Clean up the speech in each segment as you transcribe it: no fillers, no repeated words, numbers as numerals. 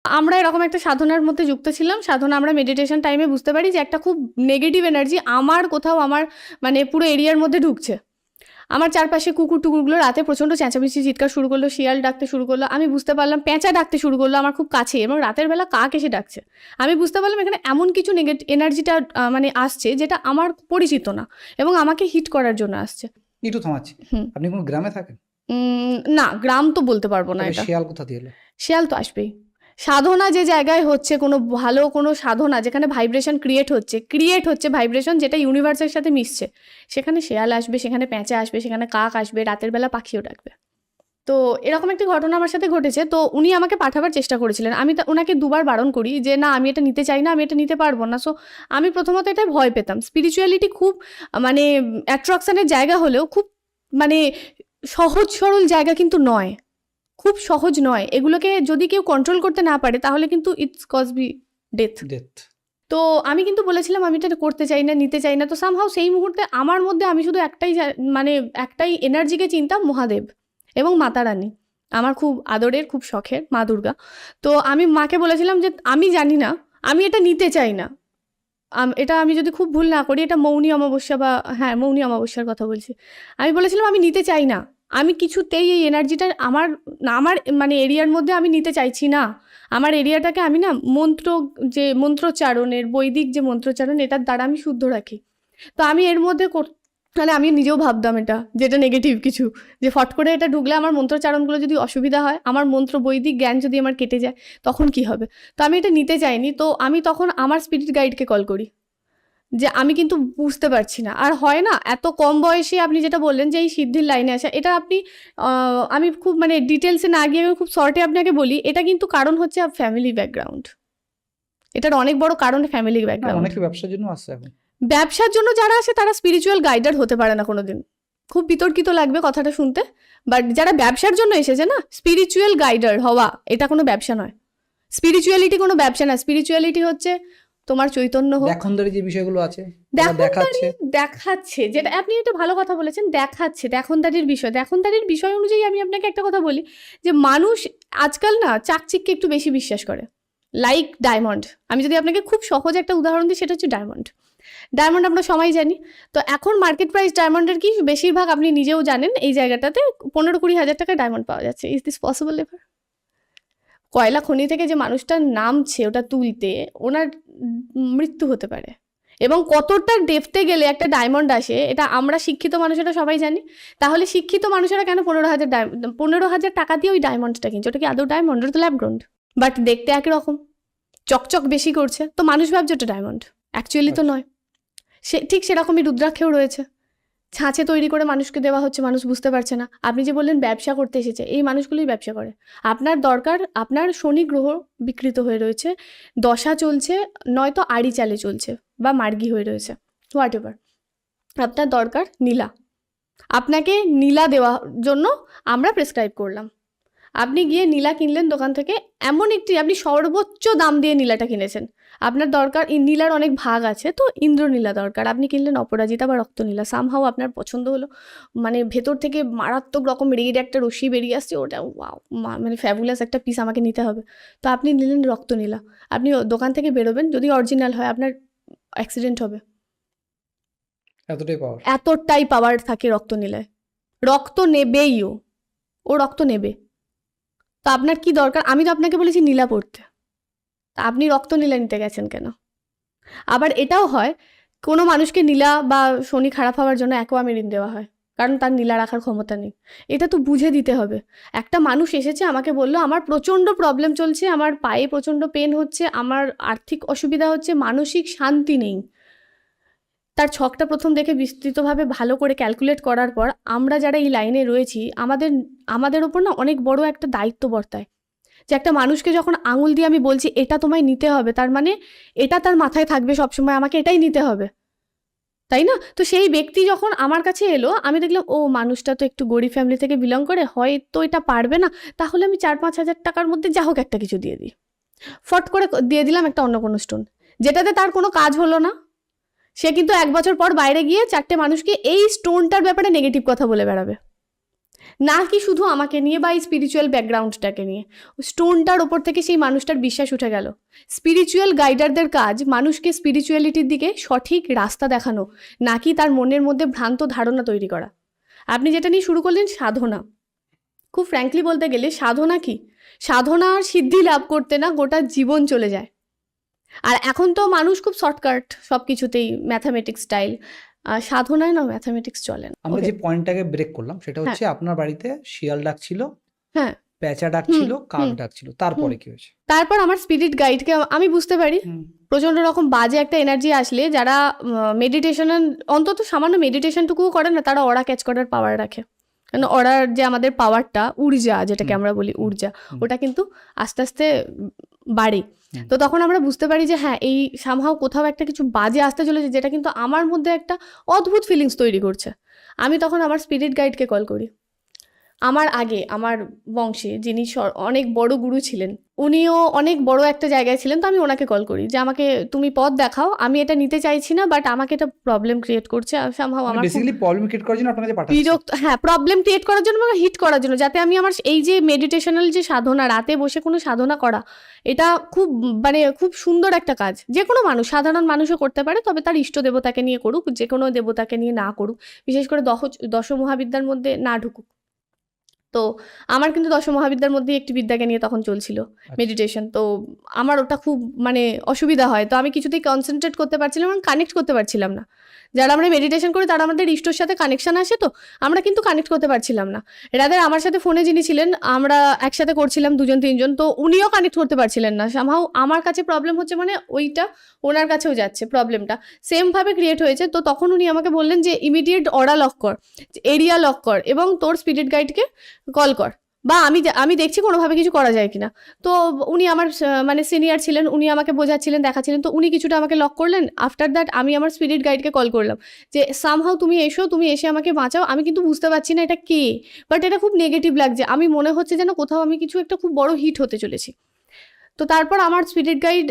আমরা এরকম একটা সাধনার মধ্যে যুক্ত ছিলাম। সাধনা আমরা মেডিটেশন টাইমে বুঝতে পারি যে একটা খুব নেগেটিভ এনার্জি আমার কোথাও আমার মানে পুরো এরিয়ার মধ্যে ঢুকছে। আমার চারপাশে কুকুর টুকুরগুলো রাতে প্রচণ্ড চেঁচামেচি চিৎকার শুরু করলো, শিয়াল ডাকতে শুরু করলো, আমি বুঝতে পারলাম পেঁচা ডাকতে শুরু করলো আমার খুব কাছে, এবং রাতের বেলা কাক এসে ডাকছে। আমি বুঝতে পারলাম এখানে এমন কিছু নেগেটিভ এনার্জিটা মানে আসছে যেটা আমার পরিচিত না এবং আমাকে হিট করার জন্য আসছে। একটু থামাচ্ছি, আপনি কোনো গ্রামে থাকেন? না, গ্রাম তো বলতে পারবো না। এটা শিয়াল কোথা দিয়ে এলো? শিয়াল তো আসবেই। সাধনা যে জায়গায় হচ্ছে, কোনো ভালো কোনো সাধনা যেখানে ভাইব্রেশন ক্রিয়েট হচ্ছে ভাইব্রেশন যেটা ইউনিভার্সের সাথে মিশছে, সেখানে শেয়াল আসবে, সেখানে পেঁচা আসবে, সেখানে কাক আসবে, রাতের বেলা পাখিও ডাকবে। তো এরকম একটি ঘটনা আমার সাথে ঘটেছে। তো উনি আমাকে পাঠাবার চেষ্টা করেছিলেন। আমি ওনাকে দুবার বারণ করি যে না, আমি এটা নিতে চাই না, আমি এটা নিতে পারবো না। সো আমি প্রথমত এটা ভয় পেতাম। স্পিরিচুয়ালিটি খুব মানে অ্যাট্রাকশনের জায়গা হলেও খুব মানে সহজ সরল জায়গা কিন্তু নয়, খুব সহজ নয়। এগুলোকে যদি কেউ কন্ট্রোল করতে না পারে তাহলে কিন্তু ইটস কজ বি ডেথ। তো আমি কিন্তু বলেছিলাম আমি এটা করতে চাই না, নিতে চাই না। তো সামহাও সেই মুহূর্তে আমার মধ্যে আমি শুধু একটাই এনার্জিকে চিনতাম, মহাদেব এবং মাতা রানী, আমার খুব আদরের, খুব শখের মা দুর্গা। তো আমি মাকে বলেছিলাম যে আমি জানি না, আমি এটা নিতে চাই না। এটা আমি যদি খুব ভুল না করি, এটা মৌনী অমাবস্যা বা হ্যাঁ মৌনী অমাবস্যার কথা বলছি। আমি বলেছিলাম আমি নিতে চাই না, আমি কিছুতেই এই এনার্জিটা আমার মানে এরিয়ার মধ্যে আমি নিতে চাইছি না। আমার এরিয়াটাকে আমি না মন্ত্রোচ্চারণের, বৈদিক যে মন্ত্রোচ্চারণ, এটার দ্বারা আমি শুদ্ধ রাখি। তো আমি এর মধ্যে তাহলে আমি নিজেও ভাবতাম এটা যেটা নেগেটিভ কিছু, যে ফট করে এটা ঢুকলে আমার মন্ত্রোচ্চারণগুলো যদি অসুবিধা হয়, আমার মন্ত্র বৈদিক জ্ঞান যদি আমার কেটে যায়, তখন কি হবে? তো আমি এটা নিতে চাইনি। তো আমি তখন আমার স্পিরিট গাইডকে কল করি যে আমি কিন্তু বুঝতে পারছি না। আর হয় না এত কম বয়সে আপনি যেটা বললেন যে এই সিদ্ধির লাইনে আসা, এটা আপনি আমি খুব মানে ডিটেলসে না গিয়ে আমি খুব শর্টে আপনাকে বলি, এটা কিন্তু কারণ হচ্ছে ফ্যামিলি ব্যাকগ্রাউন্ড। এটার অনেক বড় কারণ ফ্যামিলি ব্যাকগ্রাউন্ড। অনেকে ব্যবসার জন্য আসছে এখন। ব্যবসার জন্য যারা আসে তারা স্পিরিচুয়াল গাইডার হতে পারে না কোনোদিন। খুব বিতর্কিত লাগবে কথাটা শুনতে, বাট যারা ব্যবসার জন্য এসেছে না, স্পিরিচুয়াল গাইডার হওয়া এটা কোনো ব্যবসা নয়। স্পিরিচুয়ালিটি কোনো ব্যবসা না। স্পিরিচুয়ালিটি হচ্ছে তোমার চৈতন্য হোক। দেখনদারি যে বিষয়গুলো আছে দেখাচ্ছে, যেটা আপনি একটা ভালো কথা বলেছেন, দেখাচ্ছে দেখনদারির বিষয় অনুযায়ী আমি আপনাকে একটা কথা বলি যে মানুষ আজকাল না চাকচিককে একটু বেশি বিশ্বাস করে, লাইক ডায়মন্ড। আমি যদি আপনাকে খুব সহজ একটা উদাহরণ দিই, সেটা হচ্ছে ডায়মন্ড আমরা সবাই জানি। তো এখন মার্কেট প্রাইস ডায়মন্ডের কি বেশিরভাগ আপনি নিজেও জানেন, এই জায়গাটাতে 15-20 হাজার টাকায় ডায়মন্ড পাওয়া যাচ্ছে। Is this possible ever? কয়লা খনি থেকে যে মানুষটার নামছে ওটা তুলতে, ওনার মৃত্যু হতে পারে। এবং কতটা ডেপথে গেলে একটা ডায়মন্ড আসে, এটা আমরা শিক্ষিত মানুষেরা সবাই জানি। তাহলে শিক্ষিত মানুষেরা কেন 15,000 টাকা দিয়ে ওই ডায়মন্ডটা কিনছে? ওটা কি আদৌ ডায়মন্ড? ওটা তো ল্যাব গ্রাউন্ড, বাট দেখতে একরকম, চকচক বেশি করছে, তো মানুষ ভাবছে ওটা ডায়মন্ড, অ্যাকচুয়ালি তো নয়। ঠিক সেরকমই রুদ্রাক্ষেও রয়েছে, ছাঁচে তৈরি করে মানুষকে দেওয়া হচ্ছে, মানুষ বুঝতে পারছে না। আপনি যে বললেন ব্যবসা করতে এসেছে, এই মানুষগুলোই ব্যবসা করে। আপনার দরকার, আপনার শনি গ্রহ বিকৃত হয়ে রয়েছে, দশা চলছে, নয়তো আড়ি চালে চলছে বা মার্গী হয়ে রয়েছে, হোয়াট এভার, আপনার দরকার নীলা। আপনাকে নীলা দেওয়ার জন্য আমরা প্রেসক্রাইব করলাম। আপনি গিয়ে নীলা কিনলেন দোকান থেকে, এমন একটি আপনি সর্বোচ্চ দাম দিয়ে নীলাটা কিনেছেন। আপনার দরকার নীলার অনেক ভাগ আছে, তো ইন্দ্রনীলা দরকার, আপনি কিনলেন অপরাজিতা বা রক্তনীলা। সামহাও আপনার পছন্দ হলো, মানে ভেতর থেকে মারাত্মক রকম রেড একটা রশ্মি বেরিয়ে আসছে, ওটা ওয়াও মানে ফ্যাবুলাস একটা পিস, আমাকে নিতে হবে। তো আপনি নিলেন রক্তনীলা। আপনি দোকান থেকে বেরোবেন, যদি অরিজিনাল হয় আপনার অ্যাক্সিডেন্ট হবে। এতটাই পাওয়ার থাকে রক্তনীলায়। রক্ত নেবেই, ও রক্ত নেবে। তা আপনার কি দরকার? আমি তো আপনাকে বলেছি নীলা পড়তে, তা আপনি রক্ত নীলা নিতে গেছেন কেন? আবার এটাও হয়, কোনো মানুষকে নীলা বা শনি খারাপ হওয়ার জন্য অ্যাকোয়ামেরিন দেওয়া হয়, কারণ তার নীলা রাখার ক্ষমতা নেই। এটা তো বুঝে দিতে হবে। একটা মানুষ এসেছে আমাকে বললো আমার প্রচণ্ড প্রবলেম চলছে, আমার পায়ে প্রচণ্ড পেন হচ্ছে, আমার আর্থিক অসুবিধা হচ্ছে, মানসিক শান্তি নেই। তার ছকটা প্রথম দেখে বিস্তৃতভাবে ভালো করে ক্যালকুলেট করার পর, আমরা যারা এই লাইনে রয়েছি আমাদের ওপর না অনেক বড় একটা দায়িত্ব বর্তায়, যে একটা মানুষকে যখন আঙুল দিয়ে আমি বলছি এটা তোমায় নিতে হবে, তার মানে এটা তার মাথায় থাকবে সবসময়, আমাকে এটাই নিতে হবে, তাই না? তো সেই ব্যক্তি যখন আমার কাছে এলো, আমি দেখলাম ও মানুষটা তো একটু গরিব ফ্যামিলি থেকে বিলং করে, হয়তো এটা পারবে না, তাহলে আমি 4-5 হাজার টাকার মধ্যে যা হোক একটা কিছু দিয়ে দিই। ফট করে দিয়ে দিলাম একটা অন্য কোনো স্টোন, যেটাতে তার কোনো কাজ হলো না। সে কিন্তু 1 বছর পর বাইরে গিয়ে 4টে মানুষকে এই স্টোনটার ব্যাপারে নেগেটিভ কথা বলে বেড়াবে। না কি শুধু আমাকে নিয়ে বা এই স্পিরিচুয়াল ব্যাকগ্রাউন্ডটাকে নিয়ে। স্টোনটার ওপর থেকে সেই মানুষটার বিশ্বাস উঠে গেল। স্পিরিচুয়াল গাইডারদের কাজ মানুষকে স্পিরিচুয়ালিটির দিকে সঠিক রাস্তা দেখানো, নাকি তার মনের মধ্যে ভ্রান্ত ধারণা তৈরি করা। আপনি যেটা নিয়ে শুরু করলেন সাধনা, খুব ফ্র্যাঙ্কলি বলতে গেলে সাধনা কি? সাধনা আর সিদ্ধি লাভ করতে না গোটা জীবন চলে যায়। আর এখন তো মানুষ খুব শর্টকাট সব কিছুতেই, ম্যাথামেটিক্স স্টাইল। সাধনায় না ম্যাথামেটিক্স চলে না। আমরা Okay. যে পয়েন্টটাকে ব্রেক করলাম সেটা হচ্ছে আপনার বাড়িতে শিয়াল ডাক ছিল, হ্যাঁ, পেঁচা ডাক ছিল, কাক ডাক ছিল, তারপরে কি হয়েছে? তারপর আমার স্পিরিট গাইডকে আমি বুঝতে পারি হুম, প্রচণ্ড রকম বাজে একটা এনার্জি আসলে, যারা মেডিটেশন অন্তত সামান্য মেডিটেশনটুকুও করে না, তারা অরা ক্যাচ করার পাওয়ার রাখে। কারণ অরার যে আমাদের পাওয়ারটা, ঊর্জা যেটাকে আমরা বলি ঊর্জা, ওটা কিন্তু আস্তে আস্তে বাড়ে। তো তখন আমরা বুঝতে পারি যে হ্যাঁ, এই সামহাও কোথাও একটা কিছু বাজে আসতে চলেছে, যেটা কিন্তু আমার মধ্যে একটা অদ্ভুত ফিলিংস তৈরি করছে। আমি তখন আমার স্পিরিট গাইডকে কল করি। আমার আগে আমার বংশে যিনি অনেক বড় গুরু ছিলেন, উনিও অনেক বড় একটা জায়গায় ছিলেন। তো আমি ওনাকে কল করি যে আমাকে তুমি পথ দেখাও, আমি এটা নিতে চাইছি না, বাট আমাকে এটা প্রবলেম ক্রিয়েট করছে। সামহাও আমার খুব বেসিক্যালি প্রবলেম ক্রিয়েট করার জন্য আপনাকে পাঠাচ্ছি। বিরক্ত, হ্যাঁ, প্রবলেম ক্রিয়েট করার জন্য, হিট করার জন্য, যাতে আমি আমার এই যে মেডিটেশনাল যে সাধনা, রাতে বসে কোনো সাধনা করা, এটা খুব মানে খুব সুন্দর একটা কাজ। যে কোনো মানুষ, সাধারণ মানুষও করতে পারে, তবে তার ইষ্ট দেবতাকে নিয়ে করুক, যে কোনো দেবতাকে নিয়ে না করুক, বিশেষ করে দশ মহাবিদ্যার মধ্যে না ঢুকুক। তো আমার কিন্তু দশ মহাবিদ্যার মধ্যে একটি বিদ্যাকে নিয়ে তখন চলছিল মেডিটেশন। তো আমার ওটা খুব মানে অসুবিধা হয়। তো আমি কিছুতেই কনসেন্ট্রেট করতে পারছিলাম না, কানেক্ট করতে পারছিলাম না। যারা আমরা মেডিটেশন করি তারা আমাদের ইষ্টর সাথে কানেকশন আসে, তো আমরা কিন্তু কানেক্ট করতে পারছিলাম না। রাদার আমার সাথে ফোনে যিনি ছিলেন, আমরা একসাথে করছিলাম 2-3 জন, তো উনিও কানেক্ট করতে পারছিলেন না। সামহাও আমার কাছে প্রবলেম হচ্ছে, মানে ওইটা ওনার কাছেও যাচ্ছে, প্রবলেমটা সেমভাবে ক্রিয়েট হয়েছে। তো তখন উনি আমাকে বললেন যে ইমিডিয়েট অরা লক কর, এরিয়া লক কর, এবং তোর স্পিরিট গাইডকে কল কর, বা আমি দেখছি কোনোভাবে কিছু করা যায় কিনা। তো উনি আমার মানে সিনিয়র ছিলেন, উনি আমাকে বোঝাচ্ছিলেন, দেখাচ্ছিলেন। তো উনি কিছুটা আমাকে লক করলেন। আফটার দ্যাট আমি আমার স্পিরিট গাইডকে কল করলাম যে সামহাও তুমি এসো, তুমি এসে আমাকে বাঁচাও। আমি কিন্তু বুঝতে পারছি না এটা কে, বাট এটা খুব নেগেটিভ লাগছে। আমি মনে হচ্ছে যেন কোথাও আমি কিছু একটা খুব বড় হিট হতে চলেছি। তো তারপর আমার স্পিরিট গাইড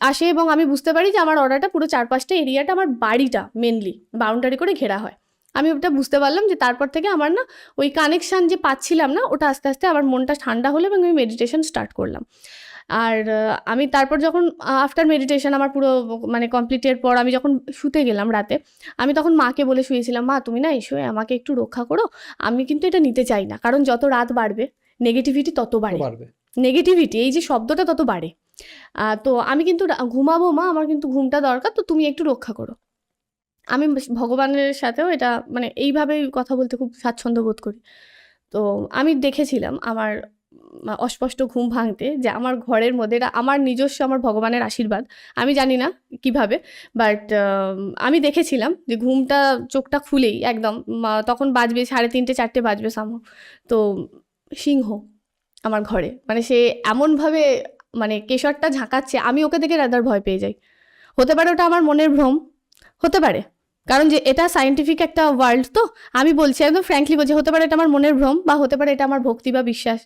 আসে, এবং আমি বুঝতে পারি যে আমার অর্ডারটা পুরো 4-5টা এরিয়াটা, আমার বাড়িটা মেনলি বাউন্ডারি করে ঘেরা হয়। আমি ওটা বুঝতে পারলাম যে তারপর থেকে আমার না ওই কানেকশান যে পাচ্ছিলাম না, ওটা আস্তে আস্তে আমার মনটা ঠান্ডা হলো, এবং আমি মেডিটেশন স্টার্ট করলাম। আর আমি তারপর যখন আফটার মেডিটেশন আমার পুরো মানে কমপ্লিটের পর আমি যখন শুতে গেলাম রাতে, আমি তখন মাকে বলে শুয়েছিলাম, মা তুমি না এসো, আমাকে একটু রক্ষা করো, আমি কিন্তু এটা নিতে চাই না। কারণ যত রাত বাড়বে নেগেটিভিটি তত বাড়বে, নেগেটিভিটি এই যে শব্দটা তত বাড়ে। তো আমি কিন্তু ঘুমাবো মা, আমার কিন্তু ঘুমটা দরকার, তো তুমি একটু রক্ষা করো। আমি ভগবানের সাথেও এটা মানে এইভাবেই কথা বলতে খুব স্বাচ্ছন্দ্য বোধ করি। তো আমি দেখেছিলাম আমার অস্পষ্ট ঘুম ভাঙতে, যে আমার ঘরের মধ্যে, এটা আমার নিজস্ব, আমার ভগবানের আশীর্বাদ, আমি জানি না কিভাবে, বাট আমি দেখেছিলাম যে ঘুমটা চোখটা খুলেই একদম তখন বাজবে 3:30-4টে বাজবে সামহ, তো সিংহ আমার ঘরে, মানে সে এমনভাবে মানে কেশরটা ঝাঁকাচ্ছে, আমি ওকে দেখে রাদার ভয় পেয়ে যাই। হতে পারে ওটা আমার মনের ভ্রম, হতে পারে, কারণ যে এটা সায়েন্টিফিক একটা ওয়ার্ল্ড, তো আমি বলছি একদম ফ্র্যাঙ্কলি বলছি, হতে পারে এটা আমার মনের ভ্রম, বা হতে পারে এটা আমার ভক্তি বা বিশ্বাস,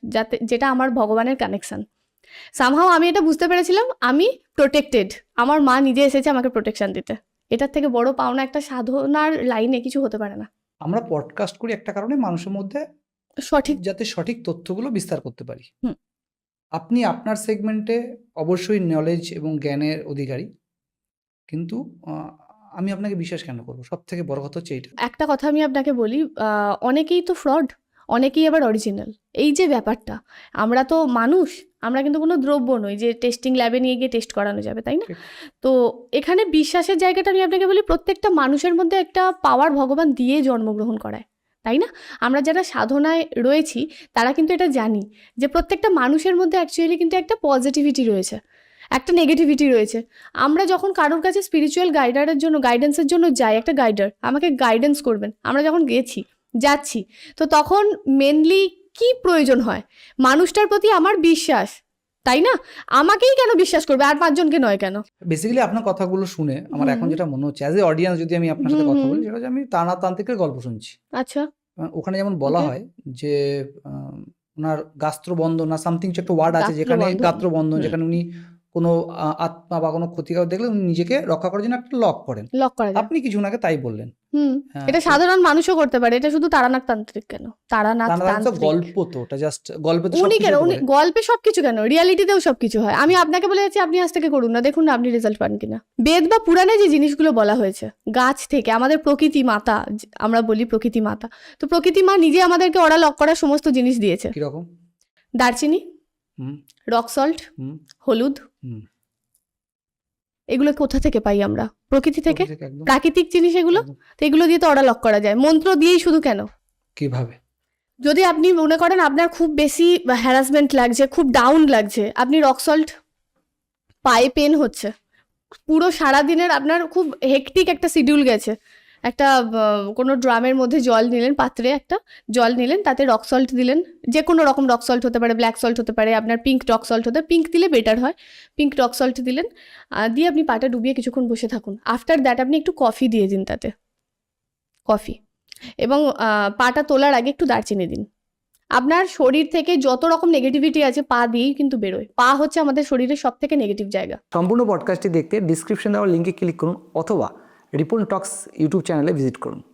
যেটা আমার ভগবানের কানেকশন। সামহাও আমি এটা বুঝতে পেরেছিলাম আমি প্রোটেক্টেড, আমার মা নিজে এসেছে আমাকে প্রোটেকশন দিতে। এটার থেকে বড় পাওনা একটা সাধনার লাইনে কিছু হতে পারে না। আমরা পডকাস্ট করি একটা কারণে, মানুষের মধ্যে যাতে সঠিক তথ্যগুলো বিস্তার করতে পারি। আপনি আপনার সেগমেন্টে অবশ্যই নলেজ এবং জ্ঞানের অধিকারী, কিন্তু আমি আপনাকে বিশ্বাস কেন করবো? সব থেকে বড় কথা হচ্ছে এইটা। একটা কথা আমি আপনাকে বলি, অনেকেই তো ফ্রড, অনেকেই আবার অরিজিনাল। এই যে ব্যাপারটা, আমরা তো মানুষ, আমরা কিন্তু কোনো দ্রব্য নই যে টেস্টিং ল্যাবে নিয়ে গিয়ে টেস্ট করানো যাবে, তাই না? তো এখানে বিশ্বাসের জায়গাটা আমি আপনাকে বলি, প্রত্যেকটা মানুষের মধ্যে একটা পাওয়ার ভগবান দিয়ে জন্মগ্রহণ করায়, তাই না? আমরা যারা সাধনায় রয়েছি তারা কিন্তু এটা জানি যে প্রত্যেকটা মানুষের মধ্যে অ্যাকচুয়ালি কিন্তু একটা পজিটিভিটি রয়েছে, একটা নেগেটিভিটি রয়েছে। আমরা যখন কারোর কাছে স্পিরিচুয়াল গাইডেন্সের জন্য যাই, একটা গাইডার আমাকে গাইডেন্স করবেন, আমরা যখন যাচ্ছি, তো তখন মেনলি কি প্রয়োজন হয়? মানুষটার প্রতি আমার বিশ্বাস, তাই না? আমাকেই কেন বিশ্বাস করবে, আর 5জনকে নয় কেন? বেসিক্যালি আপনার কথাগুলো শুনে আমার এখন যেটা মনে হচ্ছে, অ্যাজ এ অডিয়েন্স যদি আমি আপনার সাথে কথা বলি, সেটা হচ্ছে আমি তান্ত্রিকের গল্প শুনছি। আচ্ছা, ওখানে যেমন বলা হয় যে ওনার গাস্ত্রবন্ধন না সামথিং একটা ওয়ার্ড আছে, যেখানে গাত্রবন্ধন, যেখানে উনি কোনো আত্মা বা কোনো ক্ষতিকারক দেখলে উনি নিজেকে রক্ষা করার জন্য একটা লক করেন। লক করা যায়। আপনি কিছুক্ষণ আগে তাই বললেন। হ্যাঁ, এটা সাধারণ মানুষও করতে পারে, এটা শুধু তারানাথ তান্ত্রিক কেন, তারানাথ তারা তো তান্ত্রিক গল্প, তো ওটা জাস্ট গল্পে তো উনি সবকিছু কেন, হতে উনি পারে। গল্পে সবকিছু কেন, রিয়ালিটিতেও সবকিছু হয়। আমি আপনাকে বলে যাচ্ছি, আপনি আজ থেকে করুন না, দেখুন না আপনি রেজাল্ট পান কিনা। বেদ বা পুরাণে যে জিনিসগুলো বলা হয়েছে, গাছ থেকে আমাদের প্রকৃতি মাতা, আমরা বলি প্রকৃতি মাতা, তো প্রকৃতি মা নিজে আমাদেরকে ওরা লক করার সমস্ত জিনিস দিয়েছে। কিরকম? দারচিনি, হুম রক সল্ট, হুম হলুদ, হুম এগুলো কোথা থেকে পাই আমরা? প্রকৃতি থেকে, প্রকৃতি থেকে একদম প্রাকৃতিক জিনিস এগুলো। একদম। তো এগুলো দিয়ে তো ওরা লক করা যায়, মন্ত্র দিয়েই শুধু কেন? কিভাবে? যদি আপনি মনে করেন আপনার খুব বেশি হ্যারাসমেন্ট লাগছে, খুব ডাউন লাগছে, আপনি রক সল্ট, পায়ে পেন হচ্ছে, পুরো সারাদিনের আপনার খুব হেকটিক একটা শিডিউল গেছে, একটা কোনো ড্রামের মধ্যে জল নিলেন, পাত্রে একটা জল নিলেন, তাতে রক সল্ট দিলেন, যে কোনো রকম রক সল্ট হতে পারে, ব্ল্যাক সল্ট হতে পারে, আপনার পিঙ্ক রক সল্ট হতে, পিঙ্ক দিলে বেটার হয়, পিঙ্ক রক সল্ট দিলেন, দিয়ে আপনি পাটা ডুবিয়ে কিছুক্ষণ বসে থাকুন। আফটার দ্যাট আপনি একটু কফি দিয়ে দিন তাতে, কফি, এবং পাটা তোলার আগে একটু দারচিনি দিন। আপনার শরীর থেকে যত রকম নেগেটিভিটি আছে পা দিয়েই কিন্তু বেরোয়। পা হচ্ছে আমাদের শরীরের সব থেকে নেগেটিভ জায়গা। সম্পূর্ণ পডকাস্টটি দেখতে ডিসক্রিপশন দেওয়া লিঙ্কে ক্লিক করুন অথবা রিপন টক্স ইউটিউব চ্যানেলে ভিজিট করুন।